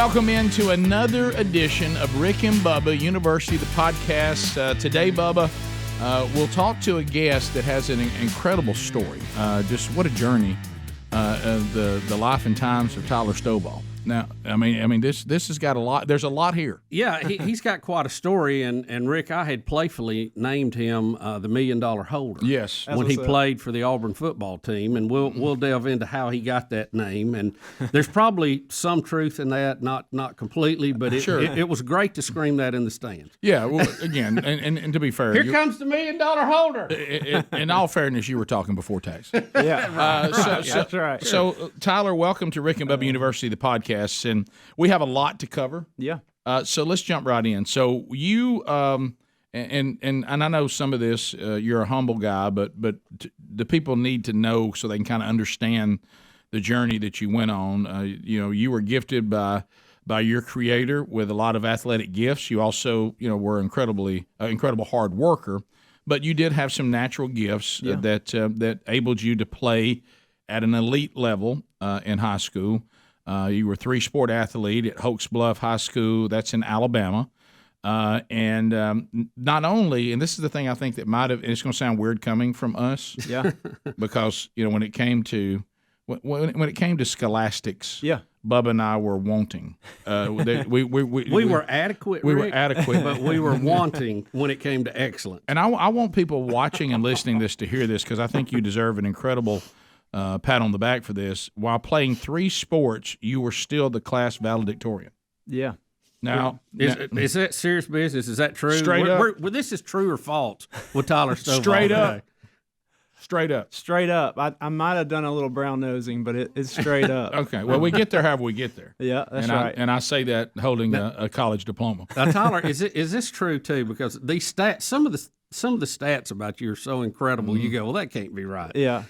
Welcome into another edition of Rick and Bubba University, the podcast. Today, Bubba, we'll talk to a guest that has an incredible story. Just what a journey of the life and times of Tyler Stovall. Now, I mean, this has got a lot. There's a lot here. Yeah, he's got quite a story, and Rick, I had playfully named him the $1 Million Holder. Yes, when he played for the Auburn football team, and we'll delve into how he got that name. And there's probably some truth in that, not completely, but it was great to scream that in the stands. Yeah, well, again, and to be fair, here comes the $1 Million Holder. In all fairness, you were talking before tax. Yeah, that's right. So, Tyler, welcome to Rick and Bubba University, the podcast. And we have a lot to cover. Yeah. So let's jump right in. So you and I know some of this. You're a humble guy, but the people need to know so they can kind of understand the journey that you went on. You were gifted by your Creator with a lot of athletic gifts. You also were incredible hard worker, but you did have some natural gifts that enabled you to play at an elite level in high school. You were a three-sport athlete at Hoax Bluff High School. That's in Alabama. And not only, and this is the thing I think that might have, and it's going to sound weird coming from us, because when it came to scholastics, Bubba and I were wanting. We were adequate. We were adequate, but we were wanting when it came to excellence. And I want people watching and listening to this to hear this, because I think you deserve an incredible pat on the back for this. While playing three sports, you were still the class valedictorian. Yeah. Now, is that serious business? Is that true? Straight up. This is true or false with Tyler Stovall. Straight up. I might have done a little brown nosing, but it's straight up. Okay. Well, we get there however we get there. Yeah, that's right. And I say that holding a college diploma. Now, Tyler, is this true too? Because these stats, some of the stats about you are so incredible. You go, well, that can't be right. Yeah.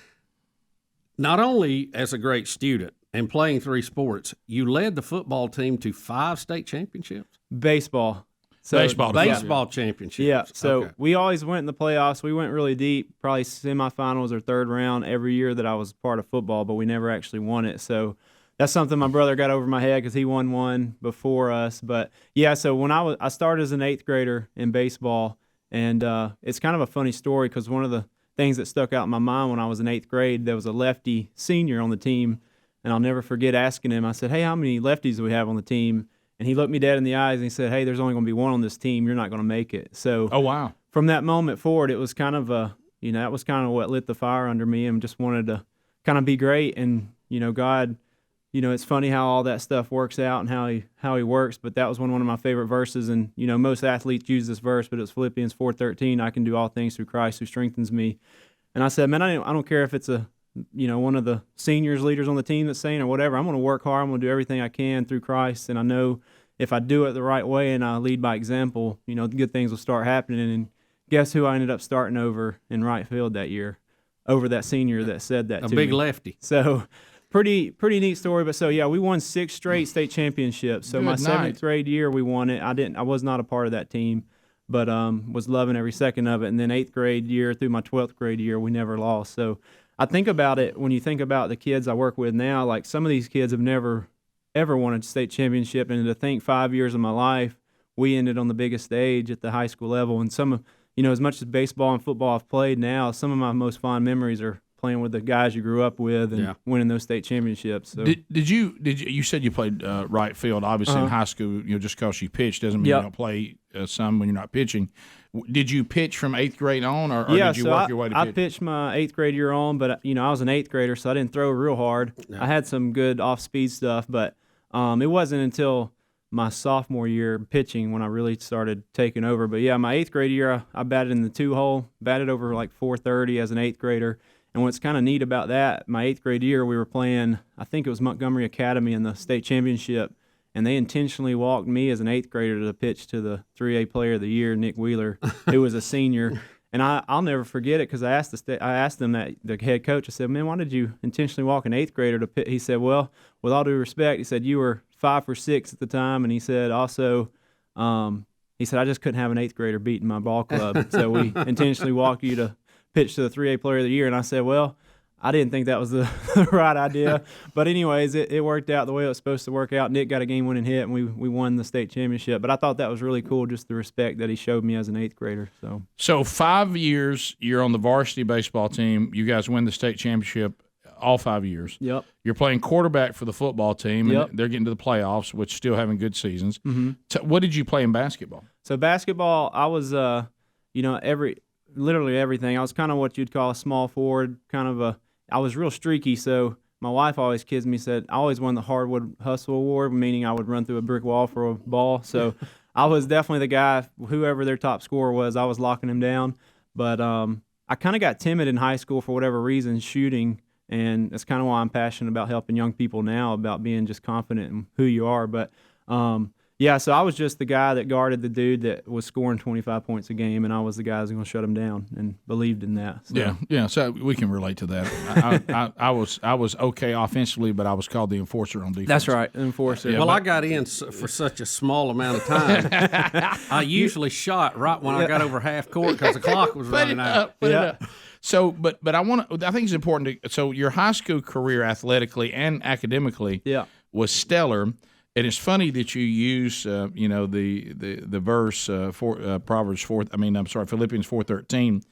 Not only as a great student and playing three sports, you led the football team to 5 state championships. Baseball Championships. Yeah, so okay. We always went in the playoffs. We went really deep, probably semifinals or third round every year that I was part of football, but we never actually won it. So that's something my brother got over my head because he won one before us. But yeah, so when I started as an 8th grader in baseball, and it's kind of a funny story because one of the things that stuck out in my mind when I was in 8th grade, there was a lefty senior on the team, and I'll never forget asking him. I said, "Hey, how many lefties do we have on the team?" And he looked me dead in the eyes and he said, "Hey, there's only going to be one on this team. You're not going to make it." So, oh wow! From that moment forward, it was kind of that was kind of what lit the fire under me, and just wanted to kind of be great. And God, it's funny how all that stuff works out and how he works. But that was one of my favorite verses. And most athletes use this verse, but it was Philippians 4:13. I can do all things through Christ who strengthens me. And I said, man, I don't care if it's one of the seniors, leaders on the team that's saying or whatever. I'm going to work hard. I'm going to do everything I can through Christ. And I know if I do it the right way and I lead by example, good things will start happening. And guess who I ended up starting over in right field that year, over that senior that said that to me. A big lefty. So pretty neat story. But so, yeah, we won 6 straight state championships. So my 7th grade year, we won it. I was not a part of that team, but was loving every second of it. And then 8th grade year through my 12th grade year, we never lost. So I think about it when you think about the kids I work with now, like some of these kids have never, ever won a state championship. And to think 5 years of my life, we ended on the biggest stage at the high school level. And some of, as much as baseball and football I've played now, some of my most fond memories are playing with the guys you grew up with and winning those state championships. So. Did you said you played right field, obviously in high school, just because you pitched doesn't mean you don't play some when you're not pitching. Did you pitch from 8th grade on, or did you work your way to pitch? I pitched my 8th grade year on, but I was an 8th grader, so I didn't throw real hard. No. I had some good off-speed stuff, but it wasn't until my sophomore year pitching when I really started taking over. But yeah, my 8th grade year, I batted in the 2-hole, batted over like 430 as an 8th grader. And what's kind of neat about that, my 8th grade year, we were playing, I think it was Montgomery Academy in the state championship, and they intentionally walked me as an 8th grader to pitch to the 3A Player of the Year, Nick Wheeler, who was a senior. And I'll never forget it because I asked them, that the head coach, I said, "Man, why did you intentionally walk an 8th grader to pitch?" He said, "Well, with all due respect," he said, "you were 5 for 6 at the time," and he said also, he said, "I just couldn't have an 8th grader beating my ball club, so we intentionally walked you to pitch to the 3A Player of the Year." And I said, "Well, I didn't think that was the right idea. But anyways, it worked out the way it was supposed to work out. Nick got a game-winning hit, and we won the state championship. But I thought that was really cool, just the respect that he showed me as an 8th grader. So 5 years, you're on the varsity baseball team. You guys win the state championship all 5 years. Yep. You're playing quarterback for the football team, and Yep. they're getting to the playoffs, which still having good seasons. Mm-hmm. What did you play in basketball? So basketball, I was, literally everything. I was kind of what you'd call a small forward, I was real streaky, so my wife always kids me, said I always won the hardwood hustle award, meaning I would run through a brick wall for a ball. So I was definitely the guy, whoever their top scorer was, I was locking him down. But I kind of got timid in high school for whatever reason, shooting, and that's kind of why I'm passionate about helping young people now, about being just confident in who you are. But yeah, so I was just the guy that guarded the dude that was scoring 25 points a game, and I was the guy that was going to shut him down, and believed in that. So. Yeah. So we can relate to that. I was okay offensively, but I was called the enforcer on defense. That's right, enforcer. Yeah, I got in for such a small amount of time. I usually shot right when I got over half court because the clock was running out. Put it up. So, but I think it's important to. So your high school career, athletically and academically, was stellar. And it's funny that you use, the verse Philippians 4:13,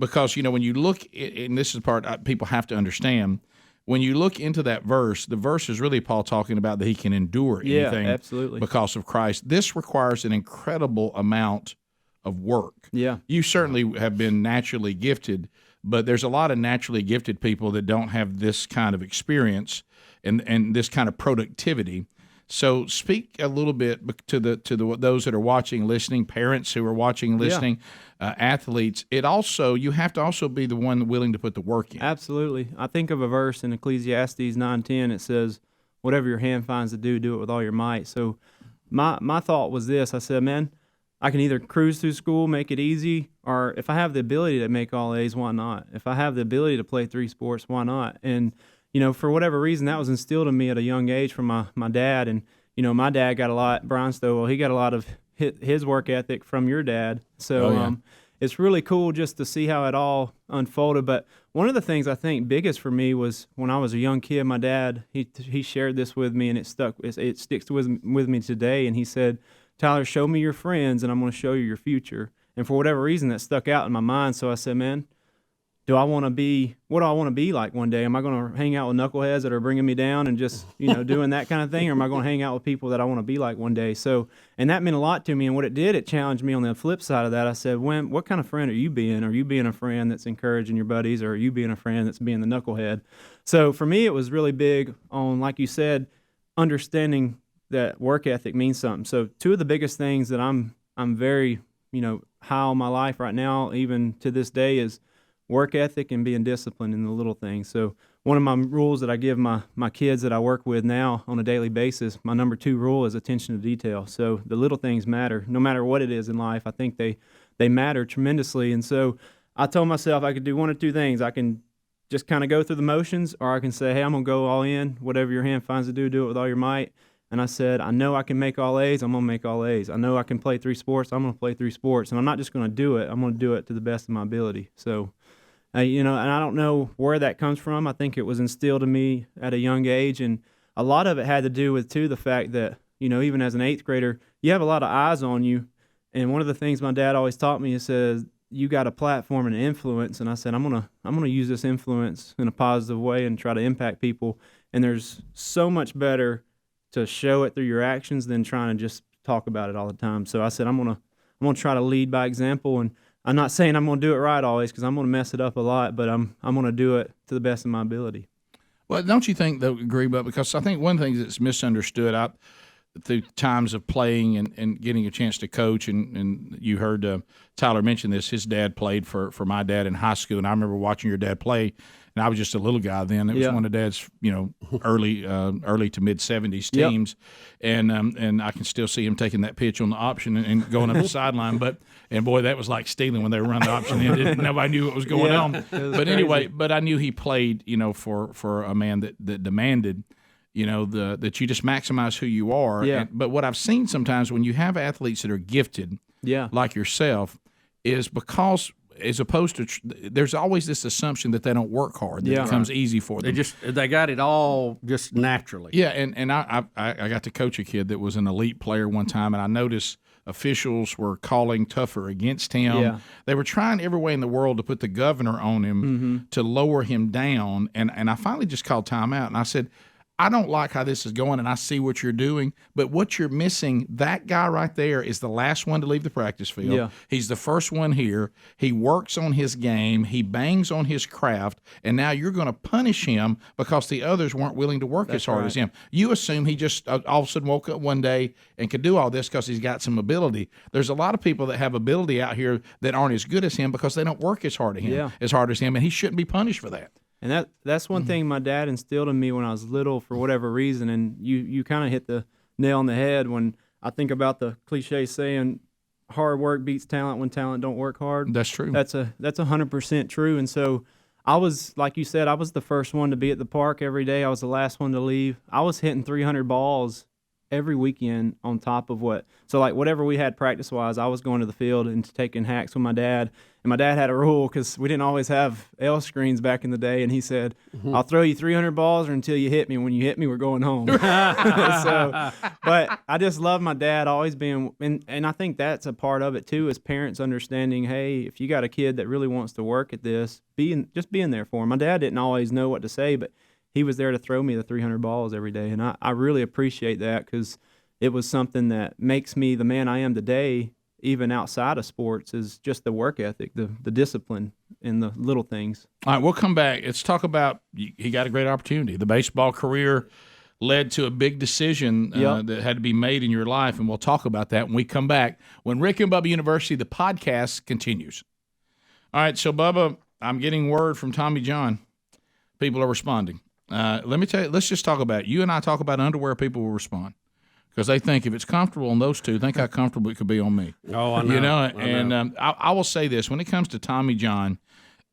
because when you look, and this is part people have to understand, when you look into that verse, the verse is really Paul talking about that he can endure anything, absolutely, because of Christ. This requires an incredible amount of work. Yeah, you certainly have been naturally gifted, but there's a lot of naturally gifted people that don't have this kind of experience and this kind of productivity. So speak a little bit to those that are watching, listening, parents who are watching, listening, athletes. You have to also be the one willing to put the work in. Absolutely. I think of a verse in Ecclesiastes 9:10. It says, "Whatever your hand finds to do, do it with all your might." So my thought was this. I said, man, I can either cruise through school, make it easy, or if I have the ability to make all A's, why not? If I have the ability to play 3 sports, why not? And for whatever reason, that was instilled in me at a young age from my dad. And, my dad got a lot, Brian Stovall, he got a lot of his work ethic from your dad. So it's really cool just to see how it all unfolded. But one of the things I think biggest for me was when I was a young kid, my dad, he shared this with me, and it sticks with me today. And he said, Tyler, show me your friends, and I'm going to show you your future. And for whatever reason, that stuck out in my mind. So I said, man, what do I want to be like one day? Am I going to hang out with knuckleheads that are bringing me down and just, doing that kind of thing? Or am I going to hang out with people that I want to be like one day? So, and that meant a lot to me. And what it did, it challenged me on the flip side of that. I said, what kind of friend are you being? Are you being a friend that's encouraging your buddies, or are you being a friend that's being the knucklehead? So for me, it was really big on, like you said, understanding that work ethic means something. So 2 of the biggest things that I'm very, high on my life right now, even to this day, is work ethic and being disciplined in the little things. So one of my rules that I give my kids that I work with now on a daily basis, my number 2 rule is attention to detail. So the little things matter, no matter what it is in life. I think they matter tremendously. And so I told myself I could do 1 or 2 things. I can just kind of go through the motions, or I can say, hey, I'm going to go all in. Whatever your hand finds to do it with all your might. And I said, I know I can make all A's, I'm going to make all A's. I know I can play 3 sports, I'm going to play 3 sports. And I'm not just going to do it, I'm going to do it to the best of my ability. So, and I don't know where that comes from. I think it was instilled in me at a young age. And a lot of it had to do with, too, the fact that, even as an 8th grader, you have a lot of eyes on you. And one of the things my dad always taught me, he says, you got a platform and an influence. And I said, I'm gonna use this influence in a positive way and try to impact people. And there's so much better to show it through your actions than trying to just talk about it all the time. So I said, I'm gonna try to lead by example, and I'm not saying I'm gonna do it right always, because I'm gonna mess it up a lot, but I'm gonna do it to the best of my ability. Well, don't you think, though, agree, but because I think one thing that's misunderstood through times of playing and getting a chance to coach, and you heard Tyler mention this, his dad played for my dad in high school, and I remember watching your dad play. And I was just a little guy then. It was one of Dad's, early to mid 70s teams, and I can still see him taking that pitch on the option and going up the sideline. And boy, that was like stealing when they run the option in. Nobody knew what was going on. But anyway, I knew he played, for a man that demanded, that you just maximize who you are. Yeah. But what I've seen sometimes when you have athletes that are gifted, like yourself, is because as opposed to there's always this assumption that they don't work hard, that it comes easy for them. They got it all just naturally. Yeah, and I got to coach a kid that was an elite player one time, and I noticed officials were calling tougher against him. Yeah. They were trying every way in the world to put the governor on him to lower him down, and I finally just called timeout, and I said, I don't like how this is going, and I see what you're doing, but what you're missing, that guy right there is the last one to leave the practice field. Yeah. He's the first one here. He works on his game. He bangs on his craft, and now you're going to punish him because the others weren't willing to work as hard as him. You assume he just all of a sudden woke up one day and could do all this because he's got some ability. There's a lot of people that have ability out here that aren't as good as him because they don't work as hard as him, and he shouldn't be punished for that. And that's one thing my dad instilled in me when I was little for whatever reason. And you kind of hit the nail on the head when I think about the cliche saying, hard work beats talent when talent don't work hard. That's true. That's 100% true. And so I was, like you said, I was the first one to be at the park every day. I was the last one to leave. I was hitting 300 balls every weekend on top of whatever we had practice-wise, I was going to the field and taking hacks with my dad. And my dad had a rule because we didn't always have L screens back in the day, and he said, I'll throw you 300 balls or until you hit me. When you hit me, we're going home. But I just love my dad always being, and I think that's a part of it too, is parents understanding, hey, if you got a kid that really wants to work at this, just being there for him. My dad didn't always know what to say, but he was there to throw me the 300 balls every day, and I really appreciate that because it was something that makes me the man I am today, even outside of sports, is just the work ethic, the discipline, and the little things. All right, we'll come back. Let's talk about he got a great opportunity. The baseball career led to a big decision that had to be made in your life, and we'll talk about that when we come back. When Rick and Bubba University, the podcast continues. All right, so Bubba, I'm getting word from Tommy John. People are responding. Let me tell you, let's just talk about it. You and I talk about underwear, people will respond. Because they think if it's comfortable on those two, think how comfortable it could be on me. Oh, I know. I will say this. When it comes to Tommy John,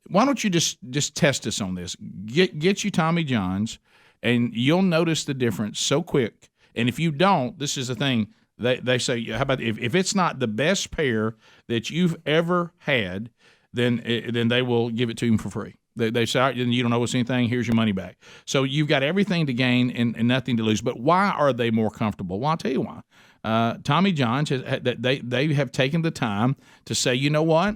why don't you just test us on this? Get you Tommy John's, and you'll notice the difference so quick. And if you don't, this is the thing. They say, how about if it's not the best pair that you've ever had, then they will give it to you for free. They say, you don't know what's anything, here's your money back. So you've got everything to gain and nothing to lose. But why are they more comfortable? Well, I'll tell you why. Tommy John's, they have taken the time to say, you know what?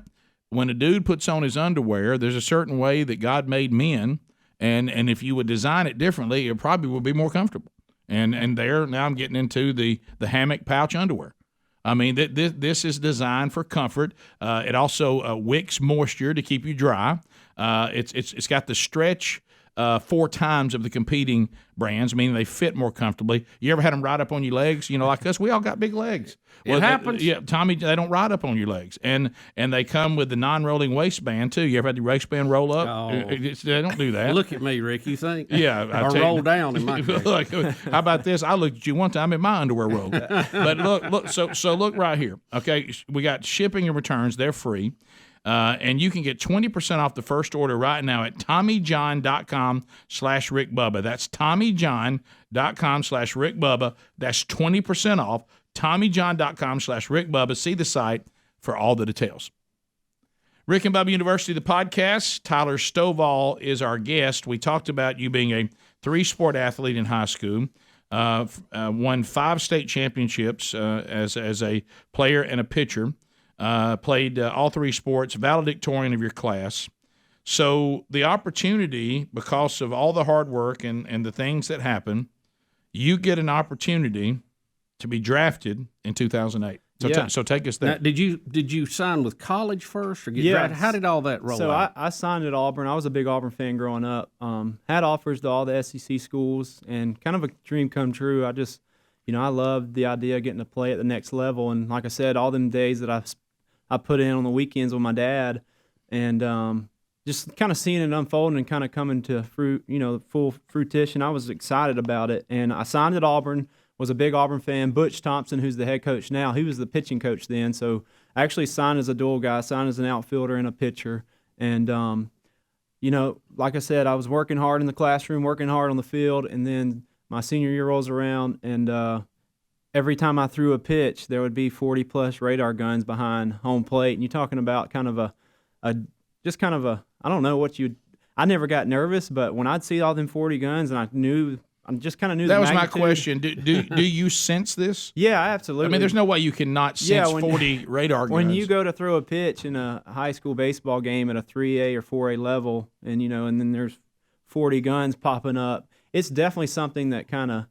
When a dude puts on his underwear, there's a certain way that God made men, and if you would design it differently, it probably would be more comfortable. And there, now I'm getting into the hammock pouch underwear. I mean, this is designed for comfort. It also wicks moisture to keep you dry. It's got the stretch 4 times of the competing brands, meaning they fit more comfortably. You ever had them ride up on your legs? You know, like us, we all got big legs. It happens. Yeah, Tommy, they don't ride up on your legs, and they come with the non-rolling waistband too. You ever had the waistband roll up? Oh. They don't do that. Look at me, Rick. You think? Yeah, or roll down in my case. Look, how about this? I looked at you one time in my underwear rolled. But look. So look right here. Okay, we got shipping and returns. They're free. And you can get 20% off the first order right now at TommyJohn.com/Rick Bubba. That's TommyJohn.com/Rick Bubba. That's 20% off. TommyJohn.com/Rick Bubba. See the site for all the details. Rick and Bubba University, the podcast. Tyler Stovall is our guest. We talked about you being a 3-sport athlete in high school. Won 5 state championships as a player and a pitcher. Played all 3 sports, valedictorian of your class. So the opportunity, because of all the hard work and the things that happen, you get an opportunity to be drafted in 2008. So take us there. Now, did you sign with college first or get drafted? How did all that roll out? I signed at Auburn. I was a big Auburn fan growing up. Had offers to all the SEC schools, and kind of a dream come true. I just, I loved the idea of getting to play at the next level. And like I said, all them days that I put in on the weekends with my dad, and just kind of seeing it unfold and kind of coming to full fruition. I was excited about it, and I signed at Auburn. Was a big Auburn fan. Butch Thompson, who's the head coach now, he was the pitching coach then. So I actually signed as a dual guy, signed as an outfielder and a pitcher. And, like I said, I was working hard in the classroom, working hard on the field, and then my senior year rolls around, and every time I threw a pitch, there would be 40-plus radar guns behind home plate. And you're talking about kind of just kind of I don't know what I never got nervous, but when I'd see all them 40 guns and I just kind of knew that the was magnitude. my question. Do you sense this? Yeah, absolutely. I mean, there's no way you cannot sense 40 radar guns. When you go to throw a pitch in a high school baseball game at a 3A or 4A level, and and then there's 40 guns popping up, it's definitely something that kind of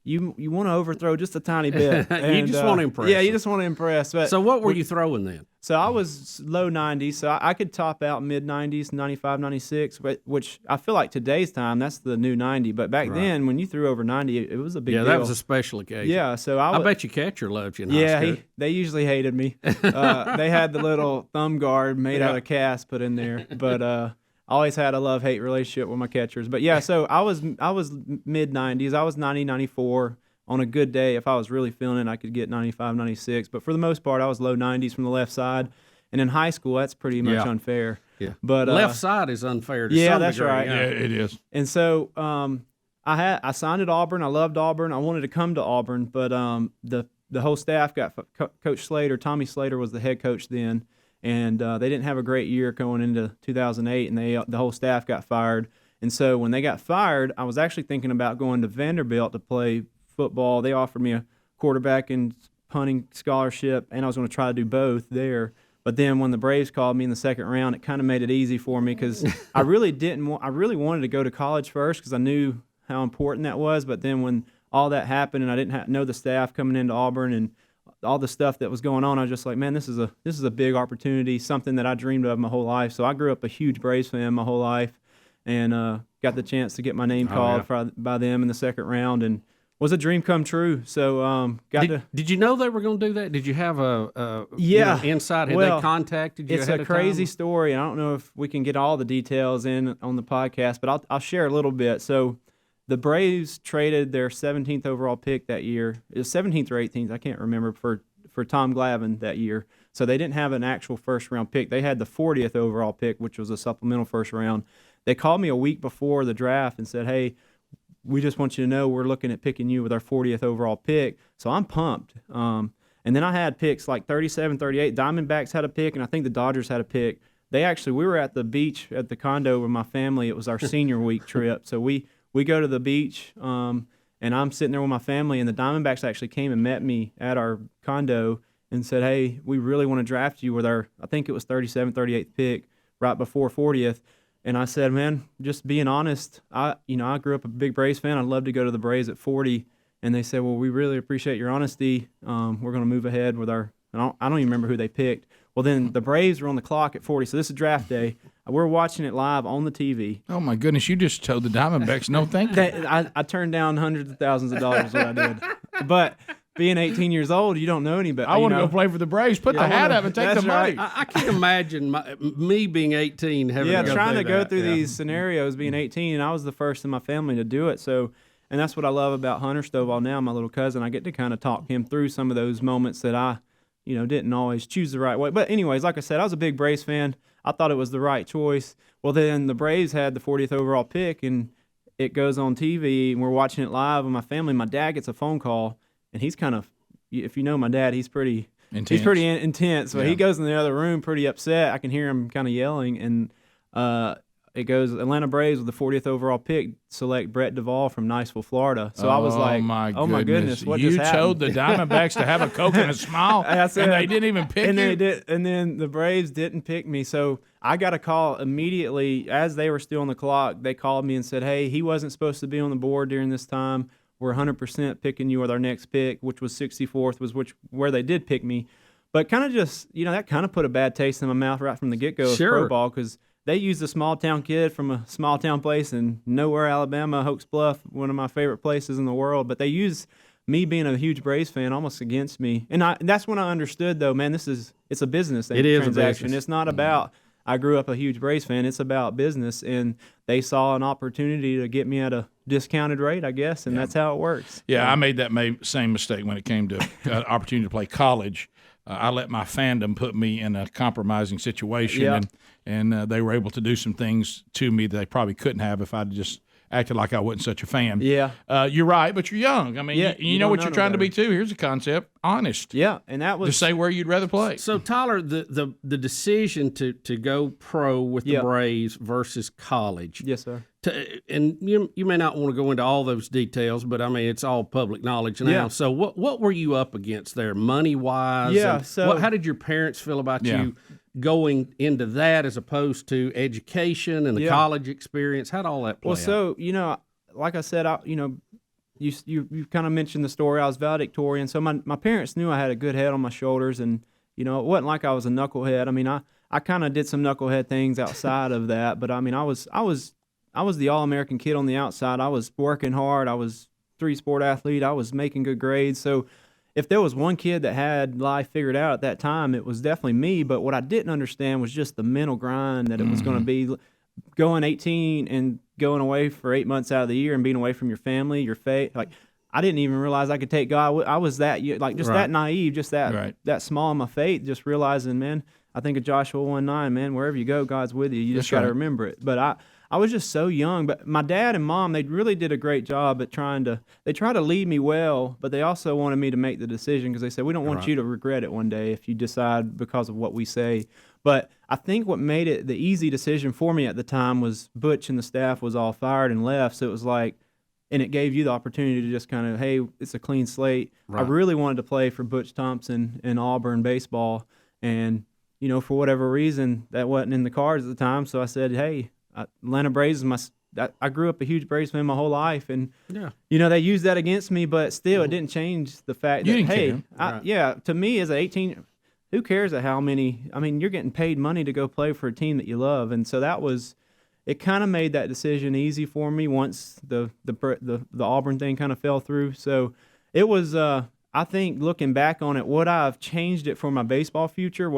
you want to overthrow just a tiny bit. You just want to impress. Yeah, you just want to impress. But so what were you throwing then? So I was low 90s, so I could top out mid 90s, 95, 96, which I feel like today's time, that's the new 90. But back then, when you threw over 90, it was a big deal. Yeah, that was a special occasion. Yeah, so I bet your catcher loved you in high school. They usually hated me. They had the little thumb guard made out of cast put in there, but I always had a love-hate relationship with my catchers. But yeah, so I was mid 90s. I was 90, 94. On a good day, if I was really feeling it, I could get 95, 96. But for the most part, I was low 90s from the left side. And in high school, that's pretty much unfair. Yeah. But left side is unfair to some Yeah, that's degree. right. Yeah, it is. And so I signed at Auburn. I loved Auburn. I wanted to come to Auburn, but the whole staff got Coach Slater. Tommy Slater was the head coach then, and they didn't have a great year going into 2008, and the whole staff got fired. And so when they got fired, I was actually thinking about going to Vanderbilt to play football. They offered me a quarterback and punting scholarship, and I was going to try to do both there. But then when the Braves called me in the second round, it kind of made it easy for me because I really wanted to go to college first because I knew how important that was. But then when all that happened and I didn't know the staff coming into Auburn and all the stuff that was going on, I was just like, man, this is a big opportunity, something that I dreamed of my whole life. So I grew up a huge Braves fan my whole life, and got the chance to get my name called by them in the second round, and was a dream come true. So did you know they were going to do that? Did you have a insight? Had they contacted you? It's a crazy story, and I don't know if we can get all the details in on the podcast, but I'll share a little bit. So the Braves traded their 17th overall pick that year. It was 17th or 18th, I can't remember, for Tom Glavine that year. So they didn't have an actual first-round pick. They had the 40th overall pick, which was a supplemental first round. They called me a week before the draft and said, hey, we just want you to know we're looking at picking you with our 40th overall pick. So I'm pumped. And then I had picks like 37, 38. Diamondbacks had a pick, and I think the Dodgers had a pick. We were at the beach at the condo with my family. It was our senior week trip. So we go to the beach, and I'm sitting there with my family, and the Diamondbacks actually came and met me at our condo and said, hey, we really want to draft you with our, I think it was 37, 38th pick right before 40th. And I said, man, just being honest, I grew up a big Braves fan. I'd love to go to the Braves at 40. And they said, well, we really appreciate your honesty. We're going to move ahead with I don't even remember who they picked. Well, then the Braves were on the clock at 40. So this is draft day. We're watching it live on the TV. Oh, my goodness. You just told the Diamondbacks no thank you. I turned down hundreds of thousands of dollars is what I did. But being 18 years old, you don't know any better. I want to go play for the Braves. Put the hat up and take the money. I can't imagine me being 18 having trying to go through these scenarios being 18, and I was the first in my family to do it. So, and that's what I love about Hunter Stovall now, my little cousin. I get to kind of talk him through some of those moments that I, didn't always choose the right way. But anyways, like I said, I was a big Braves fan. I thought it was the right choice. Well, then the Braves had the 40th overall pick, and it goes on TV, and we're watching it live with my family. My dad gets a phone call. And he's kind of, if you know my dad, he's pretty intense. He's pretty intense. So he goes in the other room pretty upset. I can hear him kind of yelling. And it goes Atlanta Braves with the 40th overall pick select Brett Duvall from Niceville, Florida. So I was like, oh my goodness, what just happened? You told the Diamondbacks to have a Coke and a smile, and they didn't even pick you. They did, and then the Braves didn't pick me. So I got a call immediately as they were still on the clock. They called me and said, hey, he wasn't supposed to be on the board during this time. We're 100% picking you with our next pick, which was 64th, where they did pick me. But kind of just, that kind of put a bad taste in my mouth right from the get-go of pro ball, because they used a small-town kid from a small-town place in nowhere, Alabama, Hoax Bluff, one of my favorite places in the world. But they used me being a huge Braves fan almost against me. And that's when I understood, though, man, it's a business transaction. It is a business. It's not about I grew up a huge Braves fan. It's about business, and they saw an opportunity to get me at a discounted rate, I guess, and that's how it works. Yeah, I made that same mistake when it came to opportunity to play college. I let my fandom put me in a compromising situation, and they were able to do some things to me that they probably couldn't have if I'd just acted like I wasn't such a fan. Yeah. You're right, but you're young. I mean, you know what you're trying to be too. Here's a concept: honest. Yeah, and that was to say where you'd rather play. So Tyler, the decision to go pro with the Braves versus college. Yes, sir. And you may not want to go into all those details, but I mean it's all public knowledge now. Yeah. So what were you up against there, money wise? Yeah. So how did your parents feel about you going into that as opposed to education and the college experience? How'd all that play out? So like I said, you kind of mentioned the story. I was valedictorian, so my parents knew I had a good head on my shoulders, and it wasn't like I was a knucklehead. I mean, I kind of did some knucklehead things outside of that, but I mean, I was the All-American kid on the outside. I was working hard. I was 3-sport athlete. I was making good grades. So if there was one kid that had life figured out at that time, it was definitely me. But what I didn't understand was just the mental grind that it was going to be going 18 and going away for 8 months out of the year and being away from your family, your faith. Like, I didn't even realize I could take God. I was that, that naive, just that small in my faith, just realizing, man, I think of Joshua 1:9, man, wherever you go, God's with you. You just got to remember it. But I was just so young. But my dad and mom, they really did a great job at try to lead me well, but they also wanted me to make the decision because they said, we don't want you to regret it one day if you decide because of what we say. But I think what made it the easy decision for me at the time was Butch and the staff was all fired and left. So it was like, and it gave you the opportunity to just kind of, hey, it's a clean slate. Right. I really wanted to play for Butch Thompson and Auburn baseball. And, for whatever reason, that wasn't in the cards at the time. So I said, hey, Atlanta Braves is I grew up a huge Braves fan my whole life. And, they used that against me, but still it didn't change the fact that, hey, to me as an 18, who cares how many, you're getting paid money to go play for a team that you love. And so it kind of made that decision easy for me once the Auburn thing kind of fell through. So it was, I think looking back on it, would I have changed it for my baseball future?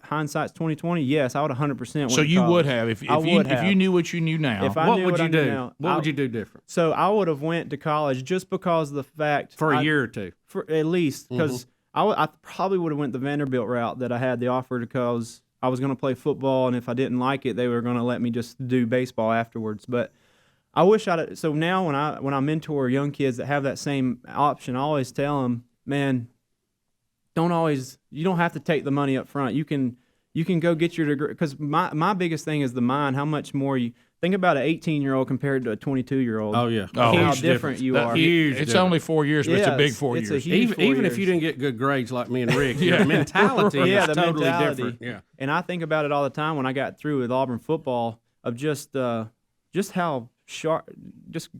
Hindsight's 2020? Yes, I would 100%. So you would have if you knew what you knew now. What would you do? What would you do different? So I would have went to college just because of the fact for a year or two, for at least because I probably would have went the Vanderbilt route that I had the offer because I was going to play football, and if I didn't like it, they were going to let me just do baseball afterwards. But I wish I'd. So now when I mentor young kids that have that same option, I always tell them, man, you don't have to take the money up front. You can go get your degree, because my biggest thing is the mind. How much more you think about an 18-year-old compared to a 22-year-old. Oh yeah, how different you are. Huge. It's only 4 years, but it's a big 4 years. A huge 4 even years. if you didn't get good grades like me and Rick, your mentality is totally different. Yeah, and I think about it all the time when I got through with Auburn football of just how sharp, just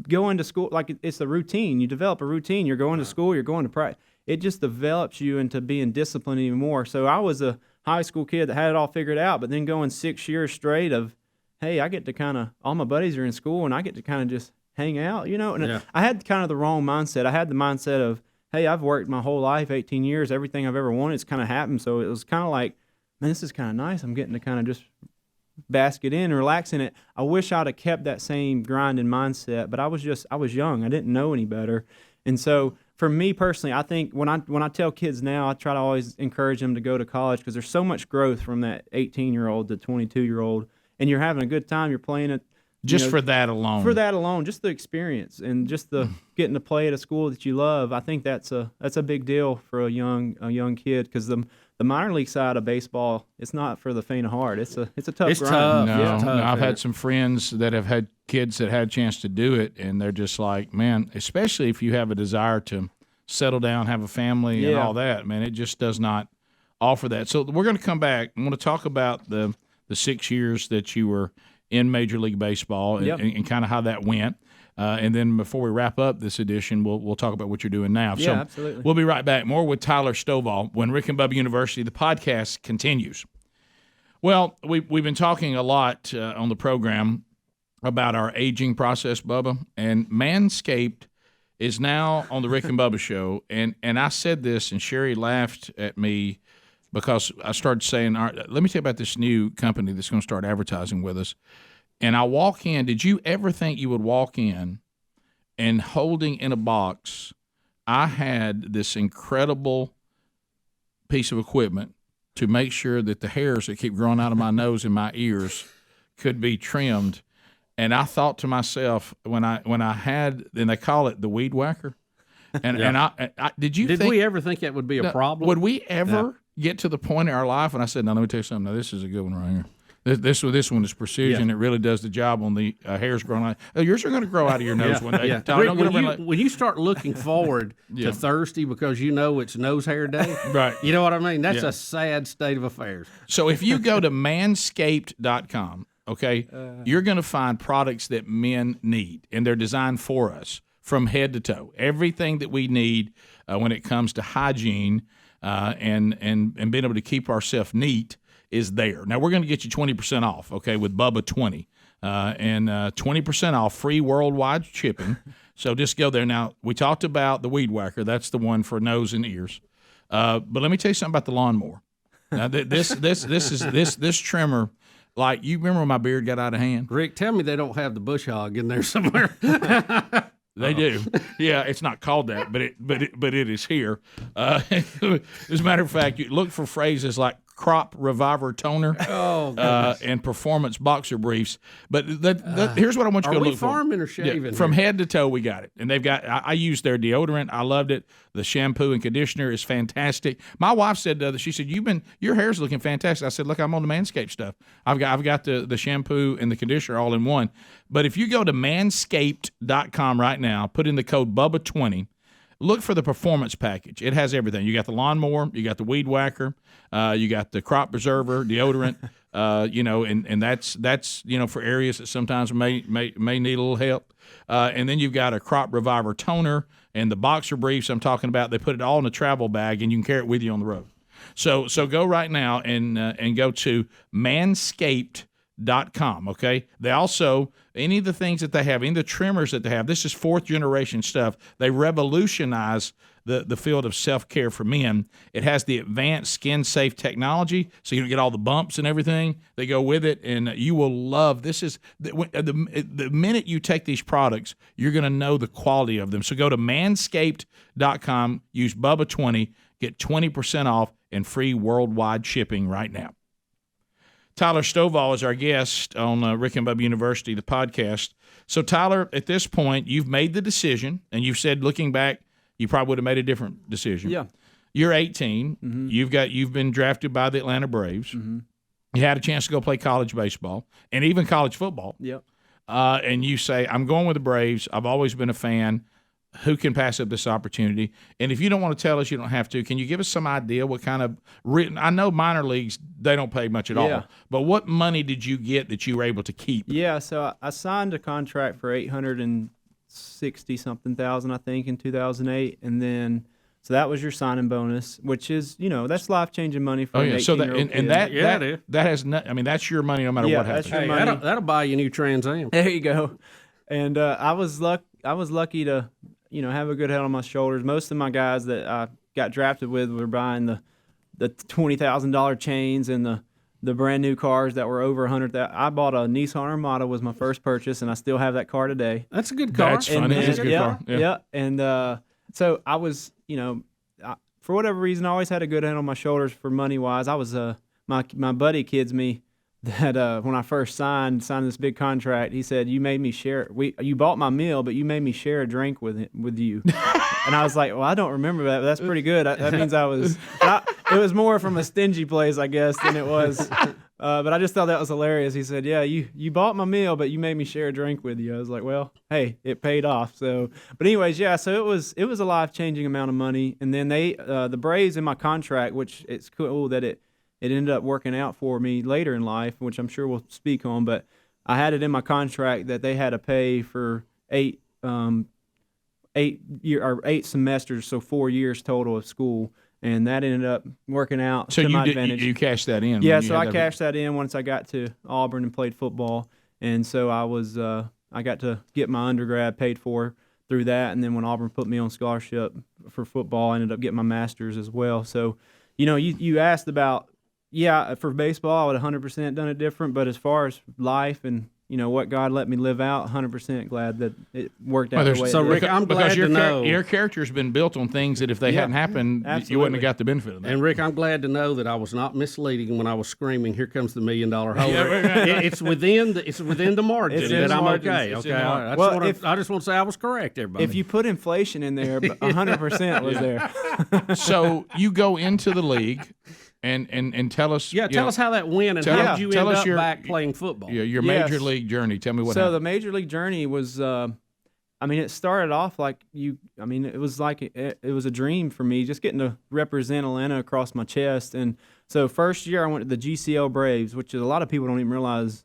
going to school, like it's a routine. You develop a routine. You're going to school. You're going to practice. It just develops you into being disciplined even more. So I was a high school kid that had it all figured out, but then going 6 years straight of, hey, I get to all my buddies are in school and I get to kind of just hang out, And I had kind of the wrong mindset. I had the mindset of, hey, I've worked my whole life, 18 years, everything I've ever wanted has kind of happened. So it was kind of like, man, this is kind of nice. I'm getting to kind of just bask it in and relax in it. I wish I'd have kept that same grinding mindset, but I was young. I didn't know any better. And so for me personally, I think when I tell kids now, I try to always encourage them to go to college because there's so much growth from that 18-year-old to 22-year-old, and you're having a good time. You're playing it for that alone. For that alone, just the experience and just the getting to play at a school that you love. I think that's a big deal for a young kid because the minor league side of baseball, it's not for the faint of heart. It's a tough grind. Tough. No, I've had some friends that have had kids that had a chance to do it, and they're just like, man, especially if you have a desire to settle down, have a family, and all that, man, it just does not offer that. So we're going to come back. I'm going to talk about the 6 years that you were in Major League Baseball and kind of how that went. And then before we wrap up this edition, we'll talk about what you're doing now. Yeah, so absolutely. We'll be right back. More with Tyler Stovall when Rick and Bubba University, the podcast continues. Well, we've been talking a lot on the program about our aging process, Bubba, and Manscaped is now on the Rick and Bubba show. And I said this, and Sherry laughed at me because I started saying, all right, let me tell you about this new company that's going to start advertising with us. And I walk in. Did you ever think you would walk in and holding in a box, I had this incredible piece of equipment to make sure that the hairs that keep growing out of my nose and my ears could be trimmed. And I thought to myself when I had, and they call it the weed whacker. And I did we ever think that would be a problem? Would we ever get to the point in our life? And I said, no, let me tell you something. Now, this is a good one right here. This one is precision. It really does the job on the hairs growing out. Yours are going to grow out of your nose one day. Yeah. Rick, when you start looking forward to Thursday because you know it's nose hair day, right? You know what I mean? That's a sad state of affairs. So if you go to manscaped.com, okay, you're going to find products that men need, and they're designed for us from head to toe. Everything that we need when it comes to hygiene and being able to keep ourselves neat is there. Now, we're going to get you 20% off, okay, with Bubba 20. And 20% off, free worldwide shipping. So just go there. Now, we talked about the weed whacker. That's the one for nose and ears. But let me tell you something about the lawnmower. Now, this trimmer, like, you remember when my beard got out of hand? Rick, tell me they don't have the bush hog in there somewhere. They do. Yeah, it's not called that, but it is here. As a matter of fact, you look for phrases like crop reviver toner and performance boxer briefs. But here's what I want you to look for. Are we farming or shaving? Yeah, from head to toe, we got it. And they've got. I used their deodorant. I loved it. The shampoo and conditioner is fantastic. My wife said she said your hair's looking fantastic. I said, look, I'm on the Manscaped stuff. I've got the shampoo and the conditioner all in one. But if you go to manscaped.com right now, put in the code BUBBA20. Look for the performance package. It has everything. You got the lawnmower, you got the weed whacker, you got the crop preserver, deodorant, and that's for areas that sometimes may need a little help. And then you've got a crop reviver toner and the boxer briefs I'm talking about. They put it all in a travel bag and you can carry it with you on the road. So go right now and go to manscaped.com, okay? They also, any of the things that they have, any of the trimmers that they have, this is 4th generation stuff. They revolutionize the field of self-care for men. It has the advanced skin-safe technology, so you don't get all the bumps and everything that go with it, and you will love this. Is the minute you take these products, you're going to know the quality of them. So go to manscaped.com, use Bubba20, get 20% off and free worldwide shipping right now. Tyler Stovall is our guest on Rick and Bubba University, the podcast. So, Tyler, at this point, you've made the decision, and you've said, looking back, you probably would have made a different decision. Yeah. You're 18. Mm-hmm. You've been drafted by the Atlanta Braves. Mm-hmm. You had a chance to go play college baseball and even college football. Yep. And you say, I'm going with the Braves. I've always been a fan. Who can pass up this opportunity? And if you don't want to tell us, you don't have to. Can you give us some idea what kind of I know minor leagues, they don't pay much at all. But what money did you get that you were able to keep? Yeah, so I signed a contract for $860-something thousand, I think, in 2008. And then, so that was your signing bonus, which is, that's life-changing money for an 18-year-old kid. That has not, I mean, that's your money no matter what happens. That's your money. That'll buy you a new Trans Am. There you go. And I was lucky to, have a good head on my shoulders. Most of my guys that I got drafted with were buying the $20,000 chains and the brand new cars that were over $100,000. I bought a Nissan Armada, was my first purchase, and I still have that car today. That's a good car. That's funny. That's a good car. Yeah. And so I was, for whatever reason, I always had a good head on my shoulders for money wise. I was my buddy kids me that when I first signed this big contract, he said, you made me share. You bought my meal, but you made me share a drink with you. And I was like, well, I don't remember that, but that's pretty good. That means it was more from a stingy place, I guess, than it was. But I just thought that was hilarious. He said, yeah, you bought my meal, but you made me share a drink with you. I was like, well, hey, it paid off. So, but anyways, yeah, so it was a life-changing amount of money. And then the Braves in my contract, which it's cool that it ended up working out for me later in life, which I'm sure we'll speak on, but I had it in my contract that they had to pay for 8 semesters, so 4 years total of school, and that ended up working out to my advantage. You cashed that in? Yeah, so I cashed that in once I got to Auburn and played football, and so I got to get my undergrad paid for through that, and then when Auburn put me on scholarship for football, I ended up getting my master's as well. So, you asked about, for baseball, I would 100% done it different, but as far as life and, what God let me live out. 100% glad that it worked out the way. So it did. Rick, I'm glad to know your character's been built on things that if they hadn't happened, you wouldn't have got the benefit of that. And Rick, I'm glad to know that I was not misleading when I was screaming, "Here comes the $1 million holder." It's within the margin that I'm okay. Okay, I just want to say I was correct, everybody. If you put inflation in there, 100% was there. So you go into the league. And tell us. Yeah, tell us how that went and how did you end up back playing football? Your major league journey. Tell me what happened. So the major league journey was, it started off it was like it was a dream for me, just getting to represent Atlanta across my chest. And so first year I went to the GCL Braves, which is a lot of people don't even realize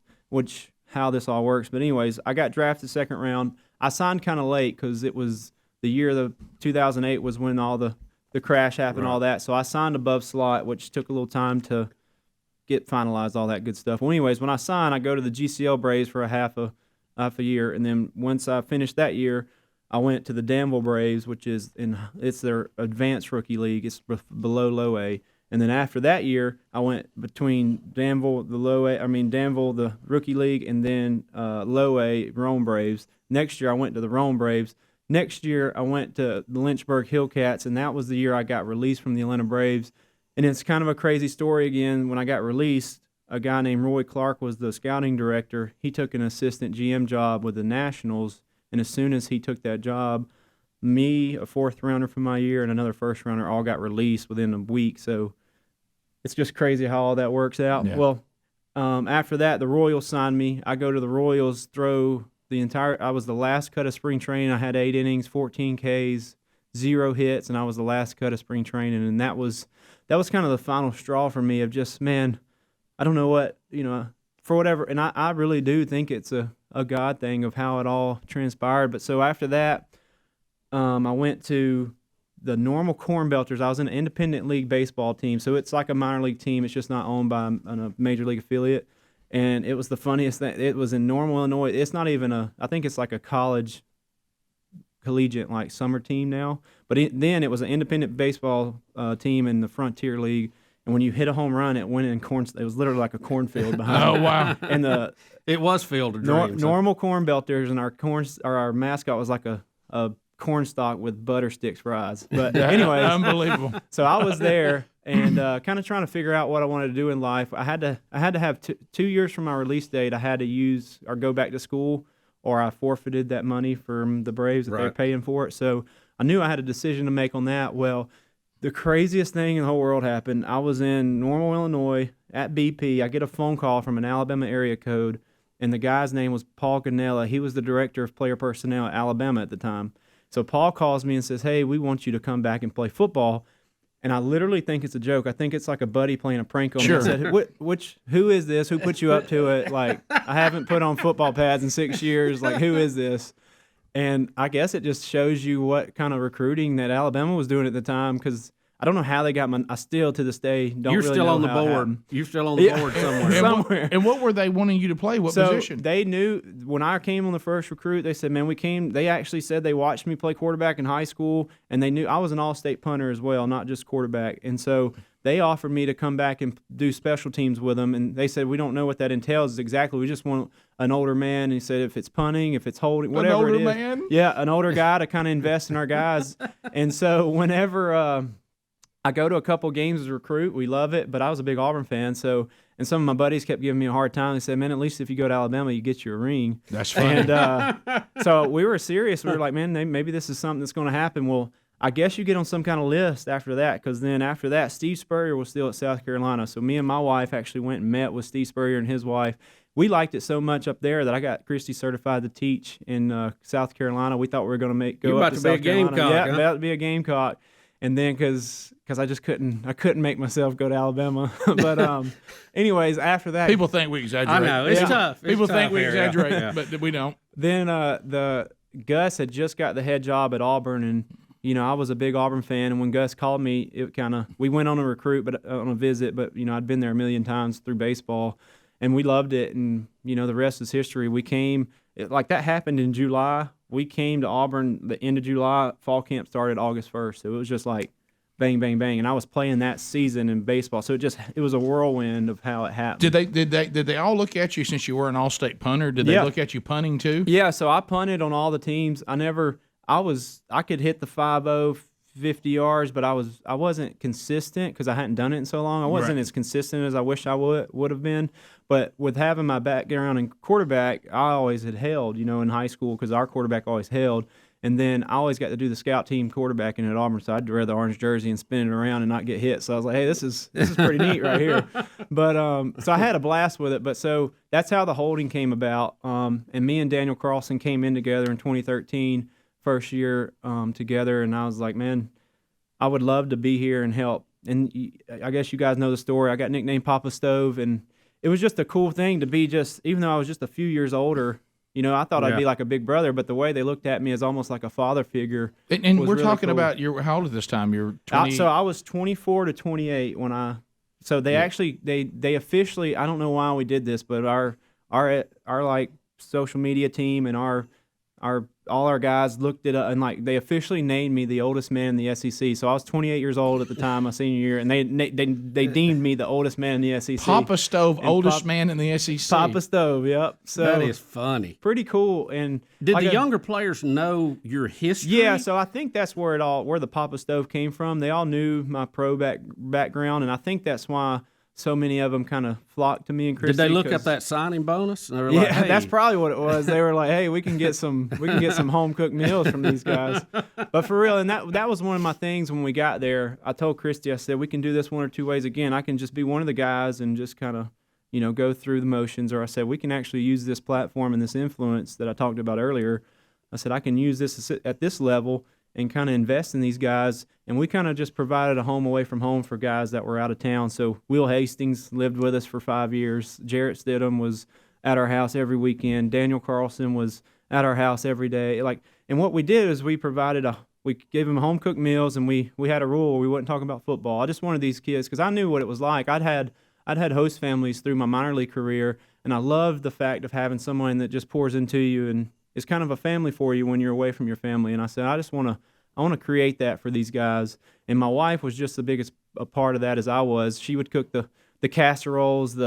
how this all works. But anyways, I got drafted second round. I signed kind of late because it was the year the 2008 was when all the crash happened, all that. So I signed above slot, which took a little time to get finalized, all that good stuff. Well, anyways, when I signed, I go to the GCL Braves for a half a year, and then once I finished that year, I went to the Danville Braves, which is it's their advanced rookie league. It's below low A. And then after that year, I went between Danville, the rookie league, and then low A Rome Braves. Next year, I went to the Rome Braves. Next year, I went to the Lynchburg Hillcats, and that was the year I got released from the Atlanta Braves. And it's kind of a crazy story again. When I got released, a guy named Roy Clark was the scouting director. He took an assistant GM job with the Nationals, and as soon as he took that job, me, a fourth rounder from my year, and another first rounder all got released within a week. So it's just crazy how all that works out. Yeah. Well, after that, the Royals signed me. I go to the Royals, I was the last cut of spring training. I had 8 innings, 14 Ks, 0 hits, and I was the last cut of spring training. And that was kind of the final straw for me of just, man, I don't know what, for whatever. And I really do think it's a God thing of how it all transpired. But so after that, I went to the normal Corn Belters. I was in an independent league baseball team. So it's like a minor league team. It's just not owned by a major league affiliate. And it was the funniest thing. It was in Normal, Illinois. It's not even I think it's like a collegiate like summer team now. But then it was an independent baseball team in the Frontier League. And when you hit a home run, it went in corn. It was literally like a cornfield behind. Oh wow! And it was Field of Dreams. Normal Corn Belters, and our mascot was like a corn stalk with butter sticks fries. But anyways, unbelievable. So I was there. And kind of trying to figure out what I wanted to do in life. I had to have 2 years from my release date. I had to use or go back to school, or I forfeited that money from the Braves that they're paying for it. So I knew I had a decision to make on that. Well, the craziest thing in the whole world happened. I was in Normal, Illinois at BP. I get a phone call from an Alabama area code, and the guy's name was Paul Ganella. He was the director of player personnel at Alabama at the time. So Paul calls me and says, "Hey, we want you to come back and play football." And I literally think it's a joke. I think it's like a buddy playing a prank on me. I said, who is this? Who put you up to it? Like, I haven't put on football pads in 6 years. Like, who is this? And I guess it just shows you what kind of recruiting that Alabama was doing at the time, because I don't know how they got I still, to this day, don't You're really still know on the how it board. happened. You're still on the board somewhere. Somewhere. And what were they wanting you to play? What position? They knew when I came on the first recruit, they said, they actually said they watched me play quarterback in high school, and they knew I was an all-state punter as well, not just quarterback. And so they offered me to come back and do special teams with them, and they said, we don't know what that entails exactly. We just want an older man. And he said, if it's punting, if it's holding, whatever it is. An older man? Yeah, an older guy to kind of invest in our guys. And so whenever I go to a couple games as a recruit. We love it, but I was a big Auburn fan, and some of my buddies kept giving me a hard time. They said, "Man, at least if you go to Alabama, you get you a ring." That's funny. And so we were serious. We were like, "Man, maybe this is something that's going to happen." Well, I guess you get on some kind of list after that, because then after that, Steve Spurrier was still at South Carolina. So me and my wife actually went and met with Steve Spurrier and his wife. We liked it so much up there that I got Christy certified to teach in South Carolina. We thought we were going to go up to South Carolina. Yeah, about to be a Gamecock. And then because I just couldn't make myself go to Alabama. But anyways, after that, people think we exaggerate. I know it's tough. People think we exaggerate, but we don't. Then the Gus had just got the head job at Auburn, and I was a big Auburn fan. And when Gus called me, we went on a visit, but I'd been there a million times through baseball, and we loved it. And the rest is history. We came that happened in July. We came to Auburn the end of July. Fall camp started August 1st. So it was just like bang, bang, bang. And I was playing that season in baseball, so it was a whirlwind of how it happened. Did they all look at you since you were an all-state punter? Did they look at you punting too? Yeah, so I punted on all the teams. I could hit the 5-0, 50 yards, but I wasn't consistent because I hadn't done it in so long. I wasn't as consistent as I wish I would have been. But with having my background in quarterback, I always had held, in high school because our quarterback always held. And then I always got to do the scout team quarterbacking at Auburn, so I'd wear the orange jersey and spin it around and not get hit. So I was like, hey, this is pretty neat right here. But so I had a blast with it. But so that's how the holding came about. And me and Daniel Carlson came in together in 2013, first year together. And I was like, man, I would love to be here and help. And I guess you guys know the story. I got nicknamed Papa Stove, and it was just a cool thing to be even though I was just a few years older. I thought I'd be like a big brother, but the way they looked at me as almost like a father figure. And we're really talking cool. about how old at this time? You're 20. So I was 24 to 28 when I. So they actually they officially, I don't know why we did this, but our like social media team and all our guys looked it up, and like they officially named me the oldest man in the SEC. So I was 28 years old at the time, my senior year, and they deemed me the oldest man in the SEC. Papa Stove, oldest man in the SEC. Papa Stove, yep. So that is funny. Pretty cool. And did the younger players know your history? Yeah, so I think that's where the Papa Stove came from. They all knew my pro background, and I think that's why so many of them kind of flocked to me and Christy. Did they look at that signing bonus? And they were yeah, like, hey. That's probably what it was. They were like, "Hey, we can get some home cooked meals from these guys." But for real, and that was one of my things when we got there. I told Christy, I said, "We can do this one or two ways. Again, I can just be one of the guys and just kind of, go through the motions, or I said we can actually use this platform and this influence that I talked about earlier. I said I can use this at this level and kind of invest in these guys." And we kind of just provided a home away from home for guys that were out of town. So Will Hastings lived with us for 5 years. Jarrett Stidham was at our house every weekend. Daniel Carlson was at our house every day. And what we did is we gave them home cooked meals, and we had a rule where we wouldn't talk about football. I just wanted these kids because I knew what it was like. I'd had host families through my minor league career, and I loved the fact of having someone that just pours into you and is kind of a family for you when you're away from your family. And I said, I want to create that for these guys. And my wife was just the biggest a part of that as I was. She would cook the casseroles.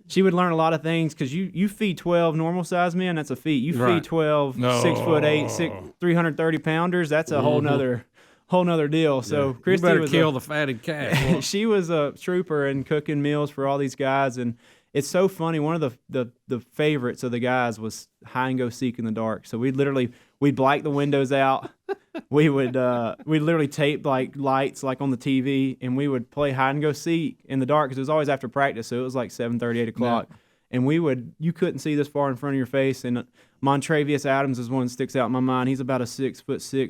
She would learn a lot of things because you feed 12 normal size men, that's a feat. You feed 12 6'8", 330 pounders, that's a whole nother deal. So Christy you better kill the fatted calf. She was a trooper in cooking meals for all these guys, and it's so funny. One of the favorites of the guys was hide and go seek in the dark. So we'd black the windows out. We'd literally tape like lights like on the TV, and we would play hide and go seek in the dark because it was always after practice. So it was like 7:30, 8 o'clock. Yeah. And you couldn't see this far in front of your face. And Montravius Adams is one that sticks out in my mind. He's about a 6'6",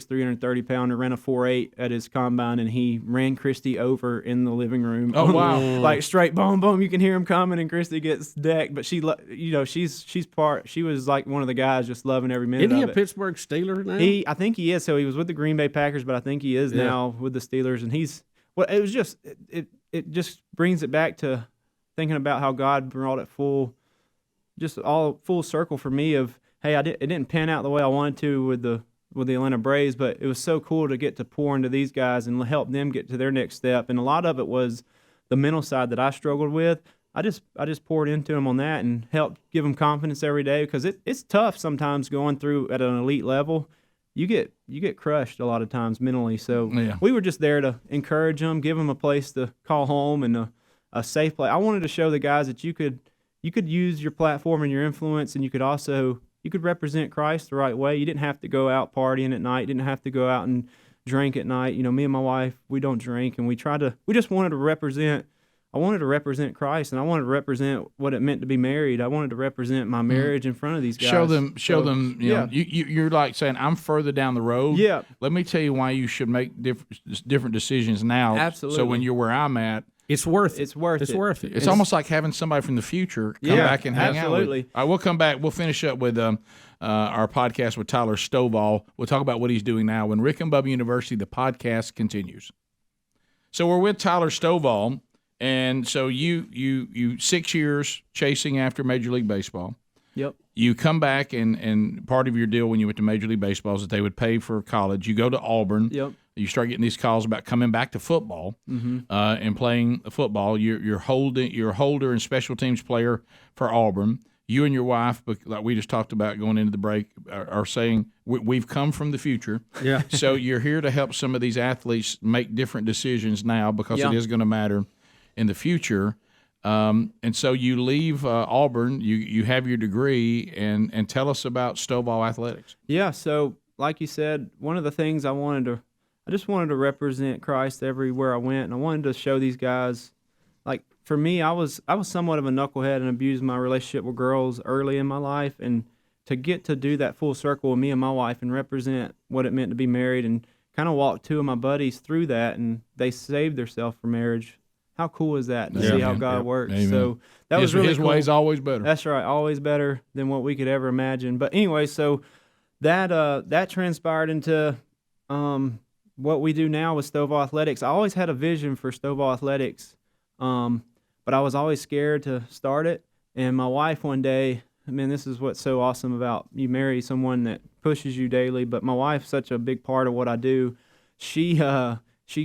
330-pounder, ran a 4.8 at his combine, and he ran Christy over in the living room. Oh wow! Like straight boom, boom. You can hear him coming, and Christy gets decked. But she was like one of the guys, just loving every minute. Isn't he of a it. Pittsburgh Steeler now? I think he is. So he was with the Green Bay Packers, but I think he is now with the Steelers. And it just brings it back to thinking about how God brought it full circle for me of, hey, it didn't pan out the way I wanted to with the Atlanta Braves, but it was so cool to get to pour into these guys and help them get to their next step. And a lot of it was the mental side that I struggled with. I just poured into them on that and helped give them confidence every day because it's tough sometimes going through at an elite level. You get crushed a lot of times mentally. So we were just there to encourage them, give them a place to call home and a safe place. I wanted to show the guys that you could use your platform and your influence, and you could represent Christ the right way. You didn't have to go out partying at night. You didn't have to go out and drink at night. Me and my wife, we don't drink, and we just wanted to represent. I wanted to represent Christ, and I wanted to represent what it meant to be married. I wanted to represent my marriage in front of these guys. Show them. You're like saying, I'm further down the road. Yeah. Let me tell you why you should make different decisions now. Absolutely. So when you're where I'm at, it's worth it. It's worth it. It's almost like having somebody from the future come back and hang out. Absolutely. All right, we'll come back. We'll finish up with our podcast with Tyler Stovall. We'll talk about what he's doing now. When Rick Bubba University, the podcast continues. So we're with Tyler Stovall, and so you 6 years chasing after Major League Baseball. Yep. You come back, and part of your deal when you went to Major League Baseball is that they would pay for college. You go to Auburn. Yep. you start getting these calls about coming back to football and playing football. You're a holder and special teams player for Auburn. You and your wife, like we just talked about going into the break, are saying we've come from the future. Yeah. So you're here to help some of these athletes make different decisions now because it is going to matter in the future. And so you leave Auburn, you have your degree, and tell us about Stovall Athletics. Yeah, so like you said, one of the things I just wanted to represent Christ everywhere I went, and I wanted to show these guys, like for me, I was somewhat of a knucklehead and abused my relationship with girls early in my life, and to get to do that full circle with me and my wife and represent what it meant to be married and kind of walk two of my buddies through that, and they saved themselves for marriage. How cool is that to see how God works? Amen. So that was really his cool. way's always better. That's right, always better than what we could ever imagine. But anyway, so that transpired into what we do now with Stovall Athletics. I always had a vision for Stovall Athletics, but I was always scared to start it. And my wife one day, this is what's so awesome about you marry someone that pushes you daily. But my wife's such a big part of what I do. She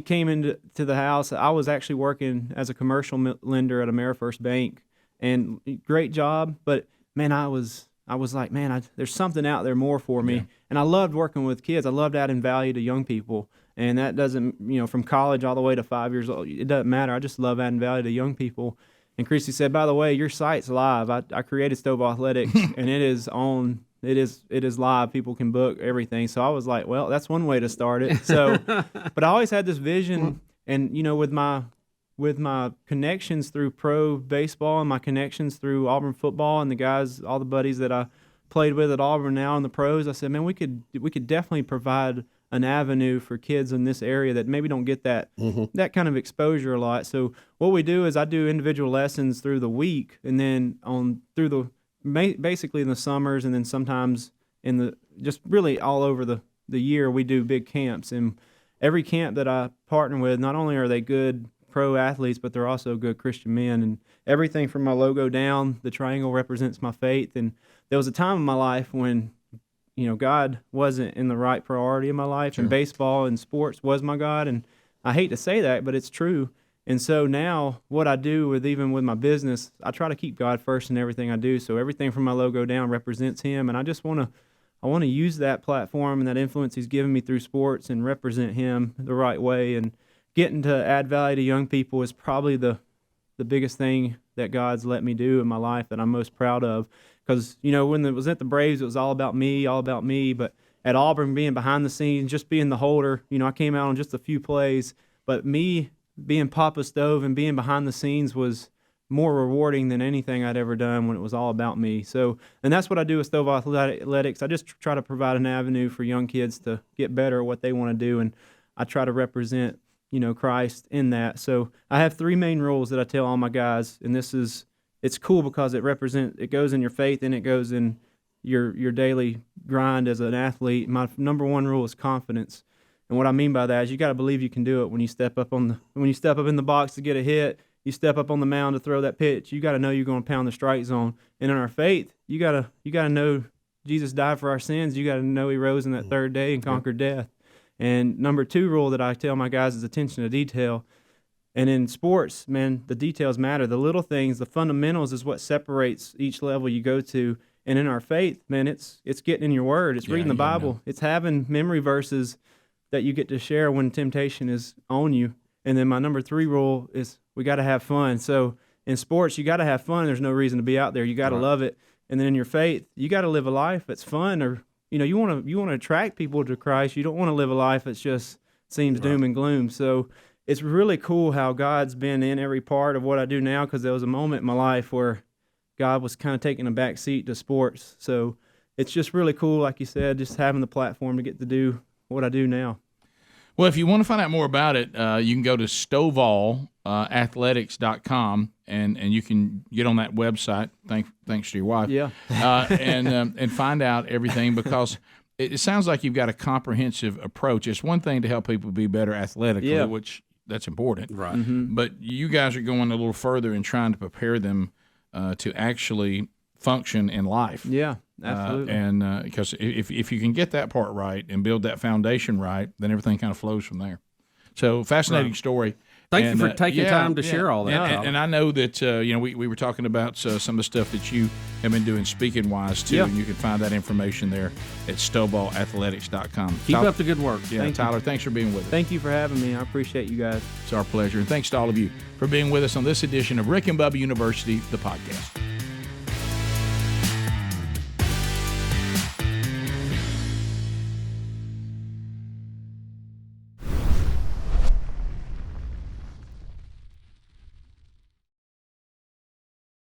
came into the house. I was actually working as a commercial lender at AmeriFirst Bank, and great job. But man, I was like, there's something out there more for me. Yeah. And I loved working with kids. I loved adding value to young people. And that doesn't, from college all the way to 5 years old, it doesn't matter. I just love adding value to young people. And Christy said, by the way, your site's live. I created Stovall Athletics, and it is on. It is live. People can book everything. So I was like, well, that's one way to start it. So, but I always had this vision, and with my connections through pro baseball and my connections through Auburn football and the guys, all the buddies that I played with at Auburn now in the pros, I said, man, we could definitely provide an avenue for kids in this area that maybe don't get that kind of exposure a lot. So what we do is I do individual lessons through the week, and then basically in the summers, and then sometimes just really all over the year we do big camps. And every camp that I partner with, not only are they good pro athletes, but they're also good Christian men. And everything from my logo down, the triangle represents my faith. And there was a time in my life when God wasn't in the right priority in my life, and baseball and sports was my God. And I hate to say that, but it's true. And so now what I do even with my business, I try to keep God first in everything I do. So everything from my logo down represents Him. And I just want to use that platform and that influence He's given me through sports and represent Him the right way. And getting to add value to young people is probably the biggest thing that God's let me do in my life that I'm most proud of. Because, when it was at the Braves, it was all about me. But at Auburn, being behind the scenes, just being the holder, I came out on just a few plays. But me being Papa Stove and being behind the scenes was more rewarding than anything I'd ever done when it was all about me. So, and that's what I do with Stovall Athletics. I just try to provide an avenue for young kids to get better at what they want to do, and I try to represent, Christ in that. So I have three main rules that I tell all my guys, and it's cool because it goes in your faith and it goes in your daily grind as an athlete. My number one rule is confidence. And what I mean by that is you got to believe you can do it when you step up in the box to get a hit, you step up on the mound to throw that pitch. You got to know you're going to pound the strike zone. And in our faith, you got to know Jesus died for our sins. You got to know He rose on that third day and conquered death. And number two rule that I tell my guys is attention to detail. And in sports, man, the details matter. The little things, the fundamentals is what separates each level you go to. And in our faith, man, it's getting in your word. It's reading the Bible. It's having memory verses that you get to share when temptation is on you. And then my number three rule is we got to have fun. So in sports, you got to have fun. There's no reason to be out there. You got to love it. And then in your faith, you got to live a life that's fun, or you want to attract people to Christ. You don't want to live a life that just seems doom and gloom. So it's really cool how God's been in every part of what I do now, because there was a moment in my life where God was kind of taking a back seat to sports. So it's just really cool, like you said, just having the platform to get to do what I do now. Well, if you want to find out more about it, you can go to StovallAthletics.com, and you can get on that website, thanks to your wife, and find out everything, because it sounds like you've got a comprehensive approach. It's one thing to help people be better athletically, which that's important, right? Mm-hmm. But you guys are going a little further in trying to prepare them to actually function in life. Yeah. Absolutely. And because if you can get that part right and build that foundation right, then everything kind of flows from there. So fascinating story. Thank you for taking time to share all that. And I know that we were talking about some of the stuff that you have been doing speaking wise too, and you can find that information there at StovallAthletics.com. Keep up the good work. Yeah, Tyler, thanks for being with us. Thank you for having me. I appreciate you guys. It's our pleasure, and thanks to all of you for being with us on this edition of Rick and Bubba University, the podcast.